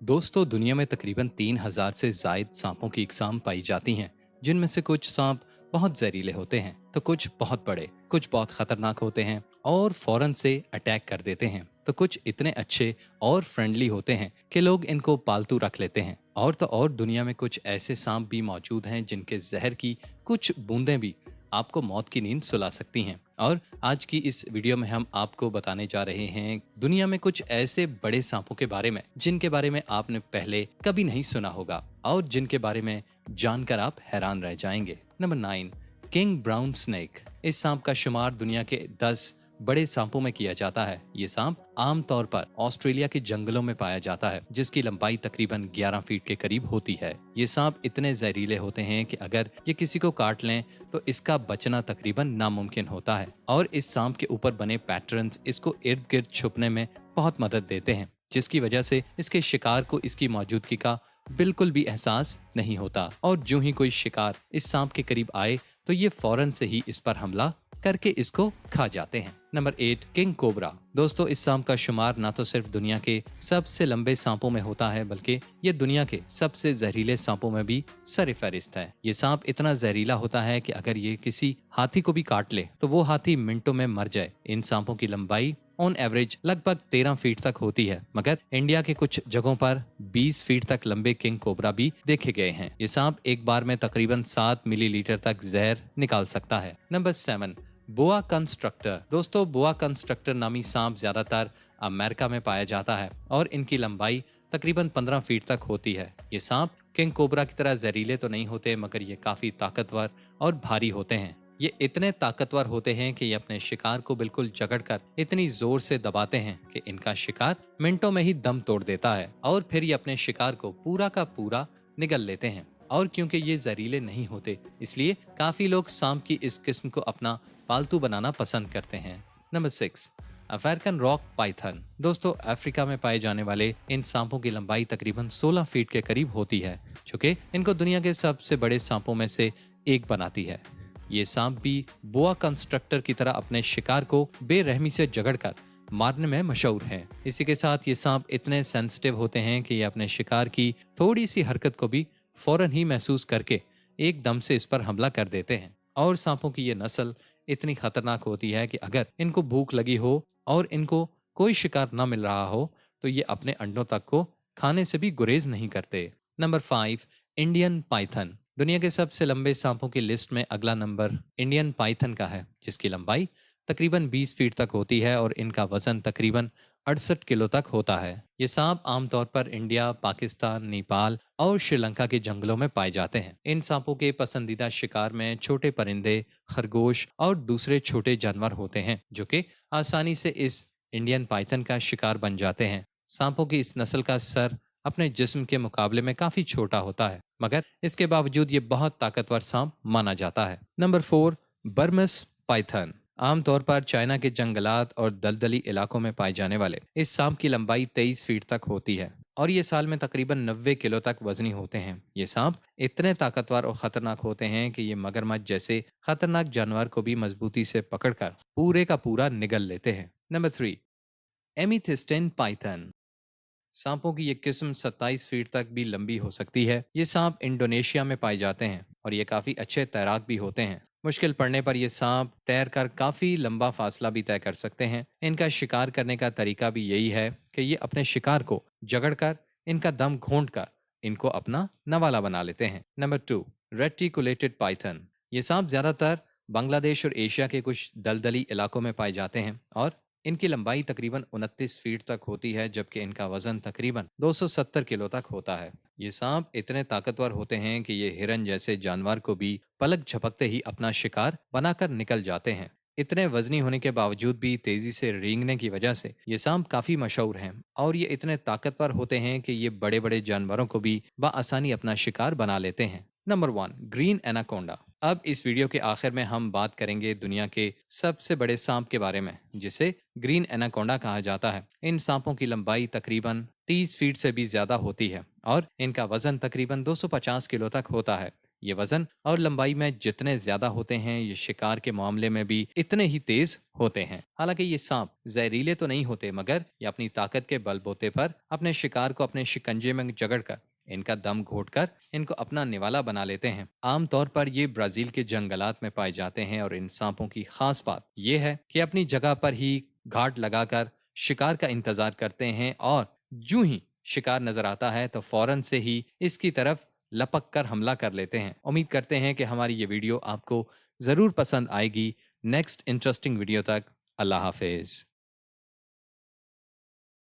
दोस्तों, दुनिया में तकरीबन 3,000 से जायद सांपों की इकसाम पाई जाती हैं, जिनमें से कुछ सांप बहुत जहरीले होते हैं तो कुछ बहुत बड़े, कुछ बहुत खतरनाक होते हैं और फौरन से अटैक कर देते हैं, तो कुछ इतने अच्छे और फ्रेंडली होते हैं कि लोग इनको पालतू रख लेते हैं। और तो और दुनिया में कुछ ऐसे सांप भी मौजूद हैं जिनके जहर की कुछ बूंदें भी आपको मौत की नींद सुला सकती हैं। और आज की इस वीडियो में हम आपको बताने जा रहे हैं दुनिया में कुछ ऐसे बड़े सांपों के बारे में जिनके बारे में आपने पहले कभी नहीं सुना होगा और जिनके बारे में जानकर आप हैरान रह जाएंगे। Number 9, king brown snake. इस सांप का शुमार दुनिया के 10 बड़े सांपों में किया जाता है। ये सांप आमतौर पर ऑस्ट्रेलिया के जंगलों में पाया जाता है, जिसकी लंबाई तकरीबन 11 फीट के करीब होती है। ये सांप इतने जहरीले होते हैं कि अगर ये किसी को काट लें तो इसका बचना तकरीबन नामुमकिन होता है। और इस सांप के ऊपर बने पैटर्न्स इसको इर्द गिर्द छुपने में बहुत मदद देते हैं, जिसकी वजह से इसके शिकार को इसकी मौजूदगी का बिल्कुल भी एहसास नहीं होता। और जो ही कोई शिकार इस सांप के करीब आए तो ये फौरन से ही इस पर हमला करके इसको खा जाते हैं। Number 8, king cobra. दोस्तों, इस सांप का शुमार ना तो सिर्फ दुनिया के सबसे लंबे सांपों में होता है, बल्कि ये दुनिया के सबसे जहरीले सांपों में भी सरफहरिस्त है। ये सांप इतना जहरीला होता है कि अगर ये किसी हाथी को भी काट ले तो वो हाथी मिनटों में मर जाए। इन सांपों की लंबाई ऑन एवरेज लगभग 13 फीट तक होती है, मगर इंडिया के कुछ जगहों पर 20 फीट तक लंबे किंग कोबरा भी देखे गए हैं। ये सांप एक बार में तकरीबन 7 मिलीलीटर तक जहर निकाल सकता है। नंबर 7, बोआ कंस्ट्रक्टर। दोस्तों, बोआ कंस्ट्रक्टर नामी सांप ज्यादातर अमेरिका में पाया जाता है और इनकी लंबाई तकरीबन 15 फीट तक होती है। ये सांप किंग कोबरा की तरह जहरीले तो नहीं होते, मगर ये काफी ताकतवर और भारी होते हैं। ये इतने ताकतवर होते हैं कि ये अपने शिकार को बिल्कुल जकड़कर इतनी जोर से दबाते हैं कि इनका शिकार मिनटों में ही दम तोड़ देता है और फिर ये अपने शिकार को पूरा का पूरा निगल लेते हैं। और क्योंकि ये जहरीले नहीं होते, इसलिए काफी लोग सांप की इस किस्म को अपना पालतू बनाना पसंद करते हैं। Number 6, African rock Python. दोस्तों, अफ्रीका में पाए जाने वाले इन सांपों की लंबाई तकरीबन 16 फीट के करीब होती है, जो कि इनको दुनिया के सबसे बड़े सांपों में से एक बनाती है। ये सांप भी बोआ कंस्ट्रक्टर की तरह अपने शिकार को बेरहमी से जकड़कर मारने में मशहूर हैं। इसी के साथ ये सांप इतने सेंसिटिव होते हैं कि ये अपने शिकार की थोड़ी सी हरकत को भी फौरन ही महसूस करके एकदम से इस पर हमला कर देते हैं। और सांपों की ये नस्ल इतनी खतरनाक होती है कि अगर इनको भूख लगी हो और इनको कोई शिकार न मिल रहा हो तो ये अपने अंडों तक को खाने से भी गुरेज नहीं करते। Number 5, Indian Python. दुनिया के सबसे लंबे सांपों की लिस्ट में अगला नंबर इंडियन पाइथन का है, जिसकी लंबाई तकरीबन 20 फीट तक होती है और इनका वजन तकरीबन 68 किलो तक होता है। ये सांप आमतौर पर इंडिया, पाकिस्तान, नेपाल और श्रीलंका के जंगलों में पाए जाते हैं। इन सांपों के पसंदीदा शिकार में छोटे परिंदे, खरगोश और दूसरे छोटे जानवर होते हैं, जो कि आसानी से इस इंडियन पाइथन का शिकार बन जाते हैं। सांपों की इस नस्ल का सर अपने जिस्म के मुकाबले में काफी छोटा होता है, मगर इसके बावजूद ये बहुत ताकतवर सांप माना जाता है। Number 4, Burmese python. आमतौर पर चाइना के जंगलात और दलदली इलाकों में पाए जाने वाले इस सांप की लंबाई 23 फीट तक होती है और ये साल में तकरीबन 90 किलो तक वजनी होते हैं। ये सांप इतने ताकतवर और खतरनाक होते हैं कि ये मगरमच्छ जैसे खतरनाक जानवर को भी मजबूती से पकड़कर पूरे का पूरा निगल लेते हैं। Number 3, amethystine python. सांपों की ये किस्म 27 फीट तक भी लंबी हो सकती है। ये सांप इंडोनेशिया में पाए जाते हैं और ये काफी अच्छे तैराक भी होते हैं। मुश्किल पड़ने पर ये सांप तैरकर काफी लंबा फासला भी तय कर सकते हैं। इनका शिकार करने का तरीका भी यही है कि ये अपने शिकार को जकड़कर इनका दम घोंट कर इनको अपना नवाला बना लेते हैं। Number 2, reticulated Python. ये सांप ज्यादातर बांग्लादेश और एशिया के कुछ दलदली इलाकों में पाए जाते हैं और इनकी लंबाई तकरीबन 29 फीट तक होती है, जबकि इनका वजन तकरीबन 270 किलो तक होता है। ये सांप इतने ताकतवर होते हैं कि ये हिरन जैसे जानवर को भी पलक झपकते ही अपना शिकार बनाकर निकल जाते हैं। इतने वजनी होने के बावजूद भी तेजी से रेंगने की वजह से ये सांप काफी मशहूर हैं और ये इतने ताकतवर होते हैं कि ये बड़े बड़े जानवरों को भी बआसानी अपना शिकार बना लेते हैं। Number 1, green anaconda. अब इस वीडियो के आखिर में हम बात करेंगे दुनिया के सबसे बड़े सांप के बारे में, जिसे ग्रीन एनाकोंडा कहा जाता है। इन सांपों की लंबाई तकरीबन 30 फीट से भी ज्यादा होती है और इनका वजन तकरीबन 250 किलो तक होता है। ये वजन और लंबाई में जितने ज्यादा होते हैं, ये शिकार के मामले में भी इतने ही तेज होते हैं। हालांकि ये सांप जहरीले तो नहीं होते, मगर ये अपनी ताकत के बलबूते पर अपने शिकार को अपने शिकंजे में जकड़कर, इनका दम घोटकर इनको अपना निवाला बना लेते हैं। आमतौर पर ये ब्राजील के जंगलात में पाए जाते हैं और इन सांपों की खास बात यह है कि अपनी जगह पर ही घाट लगाकर शिकार का इंतजार करते हैं और जूं ही शिकार नजर आता है तो फौरन से ही इसकी तरफ लपक कर हमला कर लेते हैं। उम्मीद करते हैं कि हमारी ये वीडियो आपको जरूर पसंद आएगी। नेक्स्ट इंटरेस्टिंग वीडियो तक अल्लाह हाफिज।